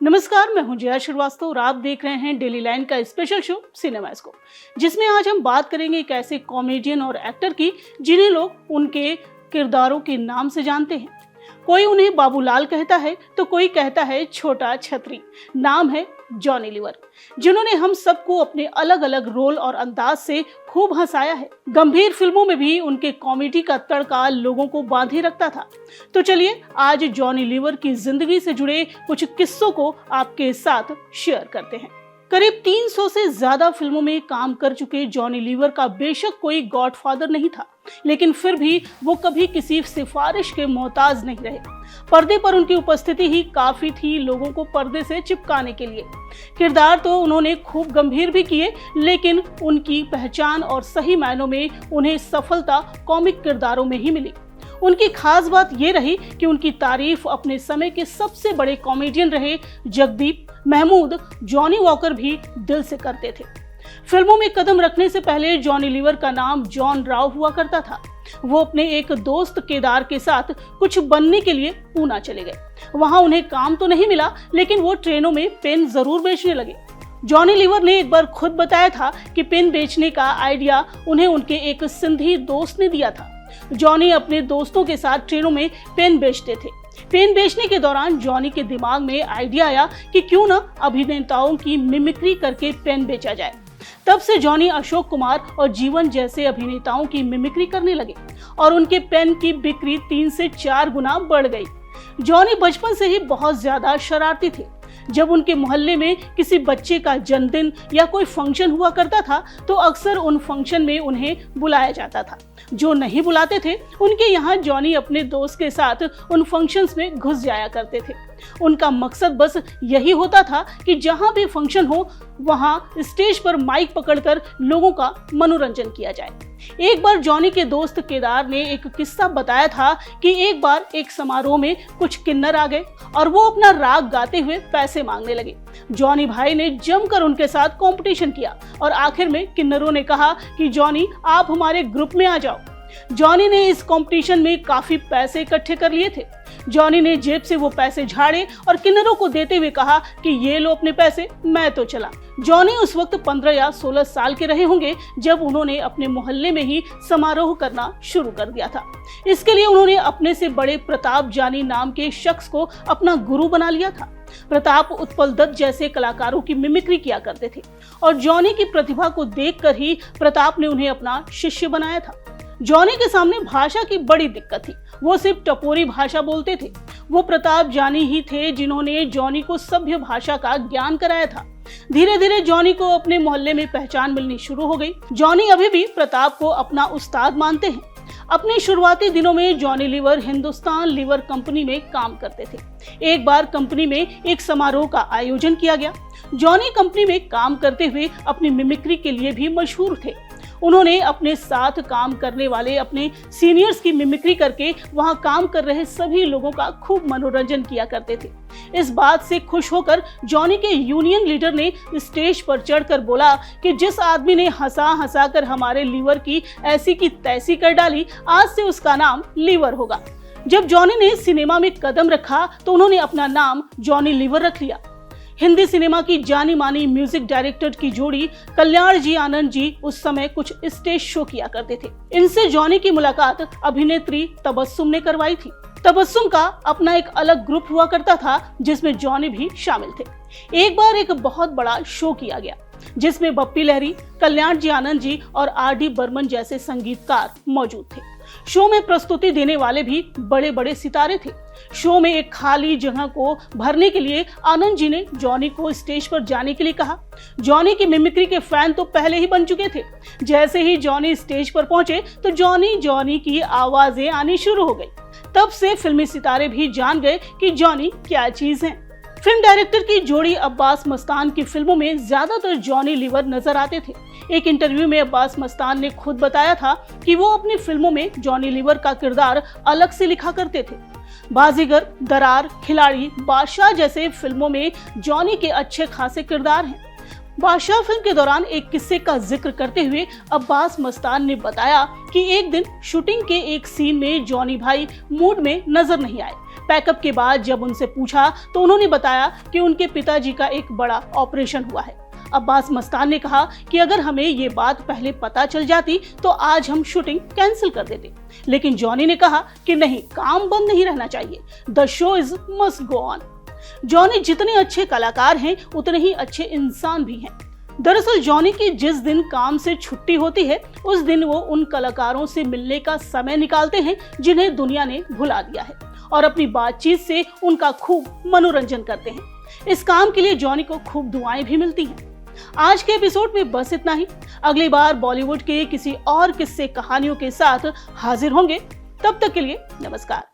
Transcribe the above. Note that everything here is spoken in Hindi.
नमस्कार, मैं हूं जया श्रीवास्तव और आप देख रहे हैं डेली लाइन का स्पेशल शो सिनेमास्कोप, जिसमें आज हम बात करेंगे एक ऐसे कॉमेडियन और एक्टर की जिन्हें लोग उनके किरदारों के नाम से जानते हैं। कोई उन्हें बाबूलाल कहता है तो कोई कहता है छोटा छतरी। नाम है जॉनी लीवर, जिन्होंने हम सबको अपने अलग अलग रोल और अंदाज से खूब हंसाया है। गंभीर फिल्मों में भी उनके कॉमेडी का तड़का लोगों को बांधे रखता था। तो चलिए आज जॉनी लीवर की जिंदगी से जुड़े कुछ किस्सों को आपके साथ शेयर करते हैं। करीब 300 से ज्यादा फिल्मों में काम कर चुके जॉनी लीवर का बेशक कोई गॉडफादर नहीं था, लेकिन फिर भी वो कभी किसी सिफारिश के मोहताज नहीं रहे। पर्दे पर उनकी उपस्थिति ही काफी थी लोगों को पर्दे से चिपकाने के लिए। किरदार तो उन्होंने खूब गंभीर भी किए, लेकिन उनकी पहचान और सही मायनों में उन्हें सफलता कॉमिक किरदारों में ही मिली। उनकी खास बात ये रही कि उनकी तारीफ अपने समय के सबसे बड़े कॉमेडियन रहे जगदीप, महमूद, जॉनी वॉकर भी दिल से करते थे। फिल्मों में कदम रखने से पहले जॉनी लीवर का नाम जॉन राव हुआ करता था। वो अपने एक दोस्त केदार के साथ कुछ बनने के लिए पूना चले गए। वहां उन्हें काम तो नहीं मिला, लेकिन वो ट्रेनों में पेन जरूर बेचने लगे। जॉनी लीवर ने एक बार खुद बताया था कि पेन बेचने का आइडिया उन्हें उनके एक सिंधी दोस्त ने दिया था। जॉनी अपने दोस्तों के साथ ट्रेनों में पेन बेचते थे। पेन बेचने के दौरान जॉनी के दिमाग में आइडिया आया कि क्यों ना अभिनेताओं की मिमिक्री करके पेन बेचा जाए। तब से जॉनी अशोक कुमार और जीवन जैसे अभिनेताओं की मिमिक्री करने लगे और उनके पेन की बिक्री 3 से 4 गुना बढ़ गई। जॉनी बचपन से ही बहुत ज्यादा शरारती थे। जब उनके मोहल्ले में किसी बच्चे का जन्मदिन या कोई फंक्शन हुआ करता था तो अक्सर उन फंक्शन में उन्हें बुलाया जाता था। जो नहीं बुलाते थे उनके यहाँ जॉनी अपने दोस्त के साथ उन फंक्शंस में घुस जाया करते थे। उनका मकसद बस यही होता था कि जहाँ भी फंक्शन हो वहाँ स्टेज पर माइक पकड़कर लोगों का मनोरंजन किया जाए। एक बार जॉनी के दोस्त केदार ने एक किस्सा बताया था कि एक बार एक समारोह में कुछ किन्नर आ गए और वो अपना राग गाते हुए पैसे मांगने लगे। जॉनी भाई ने जमकर उनके साथ कंपटीशन किया और आखिर में किन्नरों ने कहा कि जॉनी आप हमारे ग्रुप में आ जाओ। जॉनी ने इस कंपटीशन में काफी पैसे इकट्ठे कर लिए थे। जॉनी ने जेब से वो पैसे झाड़े और किन्नरों को देते हुए कहा कि ये लो अपने पैसे, मैं तो चला। जॉनी उस वक्त 15 या 16 साल के रहे होंगे जब उन्होंने अपने मोहल्ले में ही समारोह करना शुरू कर दिया था। इसके लिए उन्होंने अपने से बड़े प्रताप जानी नाम के शख्स को अपना गुरु बना लिया था। प्रताप उत्पल दत्त जैसे कलाकारों की मिमिक्री किया करते थे और जॉनी की प्रतिभा को देखकर ही प्रताप ने उन्हें अपना शिष्य बनाया था। जॉनी के सामने भाषा की बड़ी दिक्कत थी। वो सिर्फ टपोरी भाषा बोलते थे। वो प्रताप जानी ही थे जिन्होंने जॉनी को सभ्य भाषा का ज्ञान कराया था। धीरे धीरे जॉनी को अपने मोहल्ले में पहचान मिलनी शुरू हो गई। जॉनी अभी भी प्रताप को अपना उस्ताद मानते हैं। अपने शुरुआती दिनों में जॉनी लीवर हिंदुस्तान लीवर कंपनी में काम करते थे। एक बार कंपनी में एक समारोह का आयोजन किया गया। जॉनी कंपनी में काम करते हुए अपनी मिमिक्री के लिए भी मशहूर थे। उन्होंने अपने साथ काम करने वाले अपने सीनियर्स की मिमिक्री करके वहां काम कर रहे सभी लोगों का खूब मनोरंजन किया करते थे। इस बात से खुश होकर जॉनी के यूनियन लीडर ने स्टेज पर चढ़कर बोला कि जिस आदमी ने हंसा हंसा कर हमारे लीवर की ऐसी की तैसी कर डाली, आज से उसका नाम लीवर होगा। जब जॉनी ने सिनेमा में कदम रखा तो उन्होंने अपना नाम जॉनी लीवर रख लिया। हिंदी सिनेमा की जानी मानी म्यूजिक डायरेक्टर की जोड़ी कल्याण जी आनंद जी उस समय कुछ स्टेज शो किया करते थे। इनसे जॉनी की मुलाकात अभिनेत्री तबस्सुम ने करवाई थी। तबस्सुम का अपना एक अलग ग्रुप हुआ करता था जिसमें जॉनी भी शामिल थे। एक बार एक बहुत बड़ा शो किया गया जिसमें बप्पी लहरी, कल्याण जी आनंद जी और आर.डी. बर्मन जैसे संगीतकार मौजूद थे। शो में प्रस्तुति देने वाले भी बड़े बड़े सितारे थे। शो में एक खाली जगह को भरने के लिए आनंद जी ने जॉनी को स्टेज पर जाने के लिए कहा। जॉनी की मिमिक्री के फैन तो पहले ही बन चुके थे। जैसे ही जॉनी स्टेज पर पहुंचे तो जॉनी की आवाजें आनी शुरू हो गई। तब से फिल्मी सितारे भी जान गए कि जॉनी क्या चीज है। फिल्म डायरेक्टर की जोड़ी अब्बास मस्तान की फिल्मों में ज्यादातर जॉनी लीवर नजर आते थे। एक इंटरव्यू में अब्बास मस्तान ने खुद बताया था कि वो अपनी फिल्मों में जॉनी लीवर का किरदार अलग से लिखा करते थे। बाजीगर, दरार, खिलाड़ी, बादशाह जैसे फिल्मों में जॉनी के अच्छे खासे किरदार हैं। बादशाह फिल्म के दौरान एक किस्से का जिक्र करते हुए अब्बास मस्तान ने बताया कि एक दिन शूटिंग के एक सीन में जॉनी भाई मूड में नजर नहीं आए। पैकअप के बाद जब उनसे पूछा तो उन्होंने बताया कि उनके पिताजी का एक बड़ा ऑपरेशन हुआ है। अब्बास मस्तान ने कहा कि अगर हमें ये बात पहले पता चल जाती तो आज हम शूटिंग कैंसिल कर देते, लेकिन जॉनी ने कहा कि नहीं, काम बंद नहीं रहना चाहिए, the show is must go on. Johnny जितने अच्छे कलाकार हैं उतने ही अच्छे इंसान भी हैं। दरअसल जॉनी की जिस दिन काम से छुट्टी होती है उस दिन वो उन कलाकारों से मिलने का समय निकालते हैं जिन्हें दुनिया ने भुला दिया है, और अपनी बातचीत से उनका खूब मनोरंजन करते हैं। इस काम के लिए जॉनी को खूब दुआएं भी मिलती हैं। आज के एपिसोड में बस इतना ही। अगली बार बॉलीवुड के किसी और किस्से कहानियों के साथ हाजिर होंगे। तब तक के लिए नमस्कार।